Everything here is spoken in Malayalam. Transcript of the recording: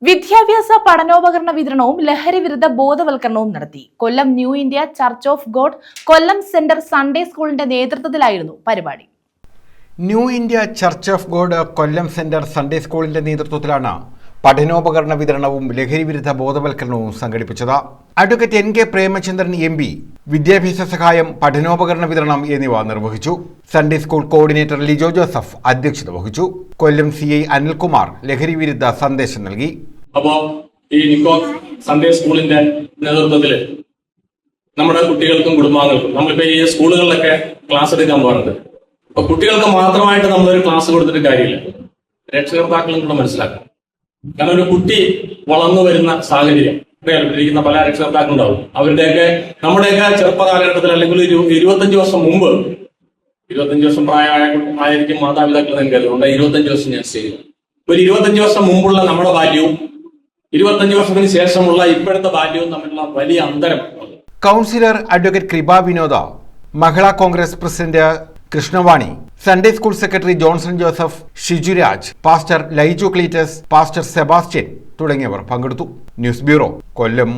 വിദ്യാഭ്യാസ പഠനോപകരണ വിതരണവും ലഹരി വിരുദ്ധ ബോധവൽക്കരണവും നടത്തി. Kollam new India church of God Kollam centre Sunday സ്കൂളിന്റെ നേതൃത്വത്തിലായിരുന്നു പരിപാടി. New India church of God Kollam centre Sunday സ്കൂളിന്റെ നേതൃത്വത്തിലാണ് പഠനോപകരണ വിതരണവും ലഹരി വിരുദ്ധ ബോധവൽക്കരണവും സംഘടിപ്പിച്ചത്. Advocate N K Premachandran MP വിദ്യാഭ്യാസ സഹായം, പഠനോപകരണ വിതരണം എന്നിവ നിർവഹിച്ചു. Sunday school coordinator Lijo Joseph അധ്യക്ഷത വഹിച്ചു. കൊല്ലം CI അനിൽകുമാർ ലഹരി വിരുദ്ധ സന്ദേശം നൽകി. അപ്പോ ഈ നിക്കോ സൺഡേ സ്കൂളിന്റെ നേതൃത്വത്തില് നമ്മുടെ കുട്ടികൾക്കും കുടുംബാംഗങ്ങൾക്കും നമ്മളിപ്പോ ഈ സ്കൂളുകളിലൊക്കെ ക്ലാസ് എടുക്കാൻ പോകുന്നത്, അപ്പൊ കുട്ടികൾക്ക് മാത്രമായിട്ട് നമ്മളൊരു ക്ലാസ് കൊടുത്തിട്ട് കാര്യമില്ല, രക്ഷകർത്താക്കളും കൂടെ മനസ്സിലാക്കണം. കാരണം ഒരു കുട്ടി വളർന്നു വരുന്ന സാഹചര്യം ഇരിക്കുന്ന പല രക്ഷകർത്താക്കളുണ്ടാവും. നമ്മുടെയൊക്കെ ചെറുപ്പ കാലഘട്ടത്തിൽ അല്ലെങ്കിൽ ഒരു 25 വർഷം മുമ്പ്, 25 വർഷം പ്രായമായിരിക്കും മാതാപിതാക്കൾ എനിക്കറിയുണ്ട്. 25 വർഷം ഞാൻ ചെയ്തു. ഒരു 25 വർഷം മുമ്പുള്ള നമ്മുടെ ബാല്യവും 25 വർഷത്തിന് ശേഷമുള്ള ഇപ്പോഴത്തെ ബാല്യവും തമ്മിലുള്ള വലിയ അന്തരം. Councillor advocate Kripa Vinoda, Mahila Congress president Krishnavani, Sunday school secretary Johnson Joseph, Shijuraj, pastor Laiju Cleetus, pastor Sebastian തുടങ്ങിയവർ പങ്കെടുത്തു. ന്യൂസ് ബ്യൂറോ, കൊല്ലം.